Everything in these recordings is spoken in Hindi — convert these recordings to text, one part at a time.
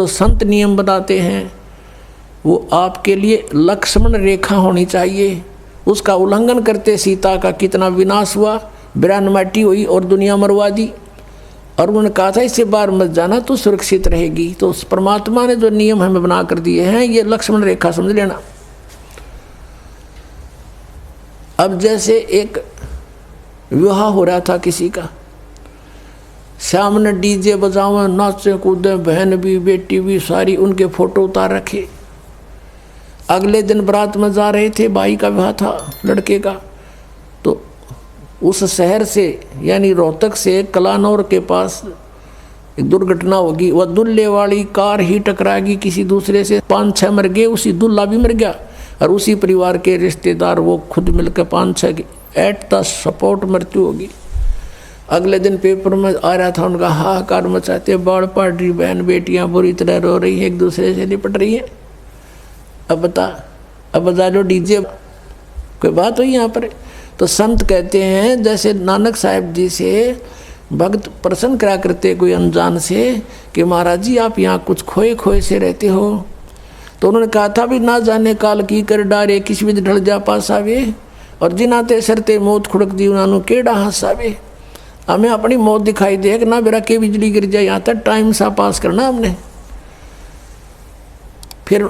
तो संत नियम बताते हैं वो आपके लिए लक्ष्मण रेखा होनी चाहिए। उसका उल्लंघन करते सीता का कितना विनाश हुआ, बिरानमाटी हुई और दुनिया मरवा दी। और उन्होंने कहा था इससे बाहर मत जाना तो सुरक्षित रहेगी। तो उस परमात्मा ने जो नियम हमें बना कर दिए हैं ये लक्ष्मण रेखा समझ लेना। अब जैसे एक विवाह हो रहा था किसी का, सामने डीजे बजावे, नाचे कूदे, बहन भी बेटी भी सारी, उनके फोटो उतार रखे। अगले दिन बारात में जा रहे थे, भाई का विवाह था लड़के का, तो उस शहर से यानी रोहतक से कलानौर के पास एक दुर्घटना होगी। वह दूल्हे वाली कार ही टकराएगी किसी दूसरे से, 5-6 मर गए, उसी दूल्हा भी मर गया और उसी परिवार के रिश्तेदार वो खुद मिलकर 5-6 एट द स्पॉट मृत्यु होगी। अगले दिन पेपर में आ रहा था उनका हाहाकार मचाते, बाढ़ पड़ रही, बहन बेटियां बुरी तरह रो रही हैं, एक दूसरे से लिपट रही हैं। अब बता लो डीजे कोई बात हुई यहाँ पर। तो संत कहते हैं जैसे नानक साहब जी से भक्त प्रश्न करा करते कोई अनजान से कि महाराज जी आप यहाँ कुछ खोए खोए से रहते हो, तो उन्होंने कहा था भी ना जाने काल की कर डारे, किसी भी ढल जा पास आवे, और जिनाते सरते मौत खुड़क दी उन्होंने केड़ा हंस आवे। हमें अपनी मौत दिखाई दे ना बेरा के बिजली गिर जाए, यहाँ तक टाइम सा पास करना हमने। फिर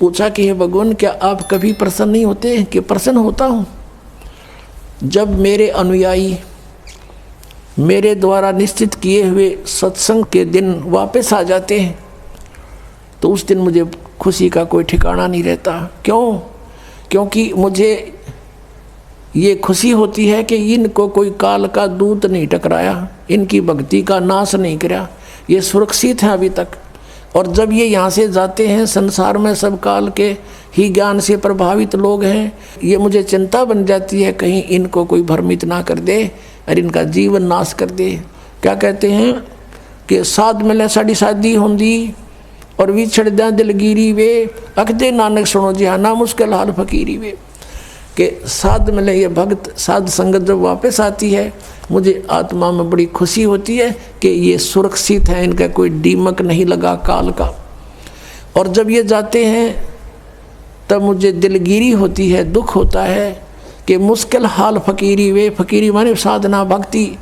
पूछा कि हे भगवान क्या आप कभी प्रसन्न नहीं होते? कि प्रसन्न होता हूँ जब मेरे अनुयायी मेरे द्वारा निश्चित किए हुए सत्संग के दिन वापस आ जाते हैं, तो उस दिन मुझे खुशी का कोई ठिकाना नहीं रहता। क्यों? क्योंकि मुझे ये खुशी होती है कि इनको कोई काल का दूत नहीं टकराया, इनकी भक्ति का नाश नहीं किया, ये सुरक्षित हैं अभी तक। और जब ये यहाँ से जाते हैं, संसार में सब काल के ही ज्ञान से प्रभावित लोग हैं, ये मुझे चिंता बन जाती है कहीं इनको कोई भ्रमित ना कर दे और इनका जीवन नाश कर दे। क्या कहते हैं कि साध मिले साड़ी शादी होंदी और विछड़ दिया दिलगिरी वे, अखदे नानक सुनो जी हाँ ना मुश्किल हाल फकीरी वे। कि साध मिले ये भक्त साध संगत जब वापस आती है, मुझे आत्मा में बड़ी खुशी होती है कि ये सुरक्षित है, इनका कोई दीमक नहीं लगा काल का। और जब ये जाते हैं तब मुझे दिलगिरी होती है, दुख होता है कि मुश्किल हाल फकीरी वे, फकीरी माने साधना भक्ति,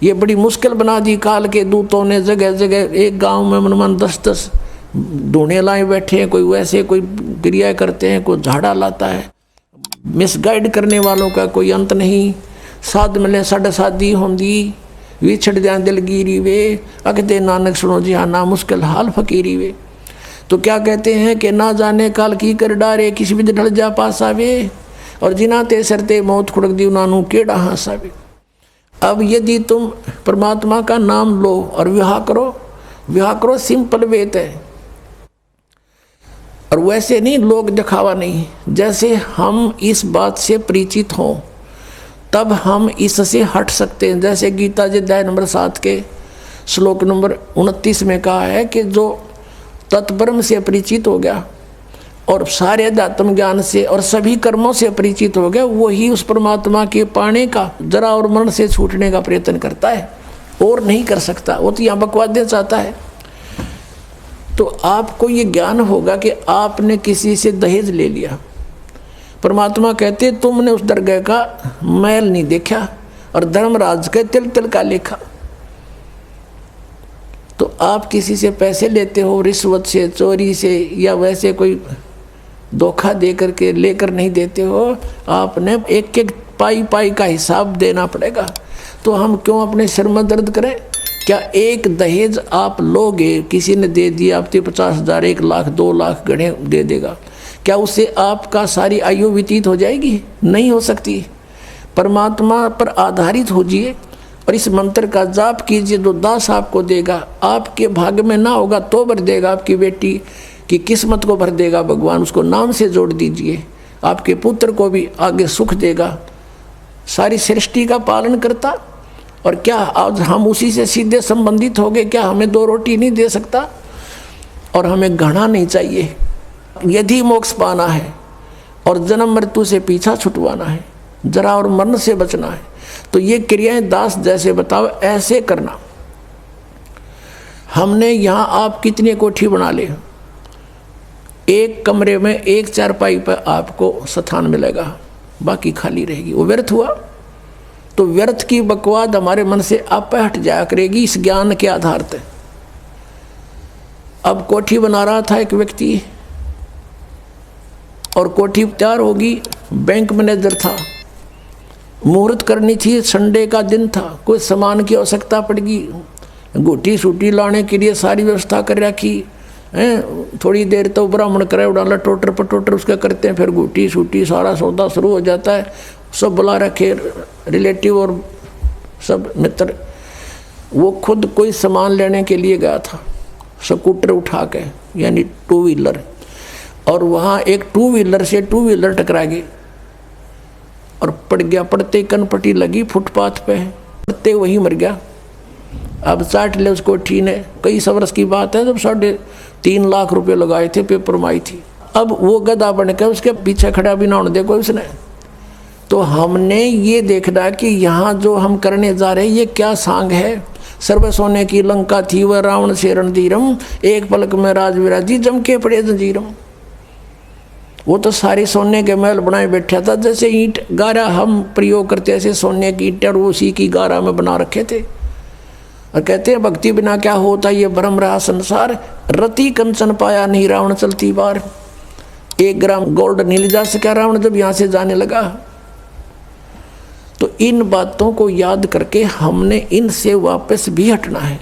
ये बड़ी मुश्किल बना दी काल के दूतों ने। जगह जगह एक गांव में मन 10-10 ढूंढे लाए बैठे हैं, कोई वैसे कोई क्रिया करते हैं, कोई झाड़ा लाता है, मिसगाइड करने वालों का कोई अंत नहीं। साध मिले साढ़े शादी होंदी विछड़ दिया दिलगिरी वे, अकदे नानक सुनो जी हाँ ना मुश्किल हाल फकीरी वे। तो क्या कहते हैं कि ना जाने काल की कर डारे, किसी भी ढल जा पास आवे, और जिनाते सरते मौत खुड़क दी उन्होंने केड़ा हंस आवे। अब यदि तुम परमात्मा का नाम लो और विवाह करो सिंपल वेत है, और वैसे नहीं लोग दिखावा नहीं। जैसे हम इस बात से परिचित हों तब हम इससे हट सकते हैं। जैसे गीता जी अध्याय नंबर 7 के श्लोक नंबर 29 में कहा है कि जो तत्ब्रह्म से परिचित हो गया और सारे अध्यात्म ज्ञान से और सभी कर्मों से परिचित हो गया, वही उस परमात्मा के पाने का जरा और मरण से छूटने का प्रयत्न करता है, और नहीं कर सकता। वो तो यहाँ बकवास देना चाहता है। तो आपको ये ज्ञान होगा कि आपने किसी से दहेज ले लिया, परमात्मा कहते तुमने उस दरगाह का मैल नहीं देखा और धर्मराज के तिल तिल का लेखा। तो आप किसी से पैसे लेते हो रिश्वत से, चोरी से, या वैसे कोई धोखा दे करके लेकर नहीं देते हो, आपने एक एक पाई पाई का हिसाब देना पड़ेगा। तो हम क्यों अपने सिर में दर्द करें? क्या एक दहेज आप लोगे, किसी ने दे दिया आपके 50,000, 1 लाख, 2 लाख गणे दे देगा, क्या उससे आपका सारी आयु व्यतीत हो जाएगी? नहीं हो सकती। परमात्मा पर आधारित होजिए और इस मंत्र का जाप कीजिए, जो दास आपको देगा। आपके भाग्य में ना होगा तो भर देगा, आपकी बेटी की किस्मत को भर देगा भगवान, उसको नाम से जोड़ दीजिए। आपके पुत्र को भी आगे सुख देगा, सारी सृष्टि का पालन करता। और क्या आज हम उसी से सीधे संबंधित हो गए? क्या हमें 2 रोटी नहीं दे सकता? और हमें घृणा नहीं चाहिए। यदि मोक्ष पाना है और जन्म मृत्यु से पीछा छुटवाना है, जरा और मरण से बचना है, तो ये क्रियाएं दास जैसे बताओ ऐसे करना। हमने यहाँ आप कितनी कोठी बना ले, एक कमरे में एक चारपाई पर आपको स्थान मिलेगा, बाकी खाली रहेगी, वो व्यर्थ हुआ। तो व्यर्थ की बकवाद हमारे मन से आप हट जाया करेगी इस ज्ञान के आधार पर। अब कोठी बना रहा था एक व्यक्ति, और कोठी तैयार होगी, बैंक मैनेजर था, मुहूर्त करनी थी, संडे का दिन था, कोई सामान की आवश्यकता पड़गी, गोटी सूटी लाने के लिए सारी व्यवस्था कर रखी हैं। थोड़ी देर तो ब्राह्मण करे उड़ाला टोटर पटोटर उसका करते हैं, फिर गोटी सूटी सारा सौदा शुरू हो जाता है, सब बुला रखे रिलेटिव और सब मित्र। वो खुद कोई सामान लेने के लिए गया था, स्कूटर उठा के यानी टू व्हीलर, और वहाँ एक टू व्हीलर से टू व्हीलर टकरा गई और पड़ गया। पड़ते कनपट्टी लगी फुटपाथ पे, पड़ते वही मर गया। अब चाट ले उसको ठी ने, कई वर्ष की बात है, जब 3.5 लाख रुपए लगाए थे, पेपर में आई थी। अब वो गधा बन के उसके पीछे खड़ा भी ना होने दे कोई उसने। तो हमने ये देखना कि यहाँ जो हम करने जा रहे हैं ये क्या सांग है। सर्व सोने की लंका थी वह रावण से रणधीरम, एक पलक में राज विराजी जम के पड़े जंजीरम। वो तो सारे सोने के महल बनाए बैठा था, जैसे ईंट गारा हम प्रयोग करते ऐसे सोने की ईंट और उसी की गारा में बना रखे थे। और कहते हैं भक्ति बिना क्या होता ये भ्रम रहा संसार, रति कंचन पाया नहीं रावण चलती बार। 1 ग्राम गोल्ड नहीं ले जा सका रावण जब यहाँ से जाने लगा। तो इन बातों को याद करके हमने इनसे वापस भी हटना है।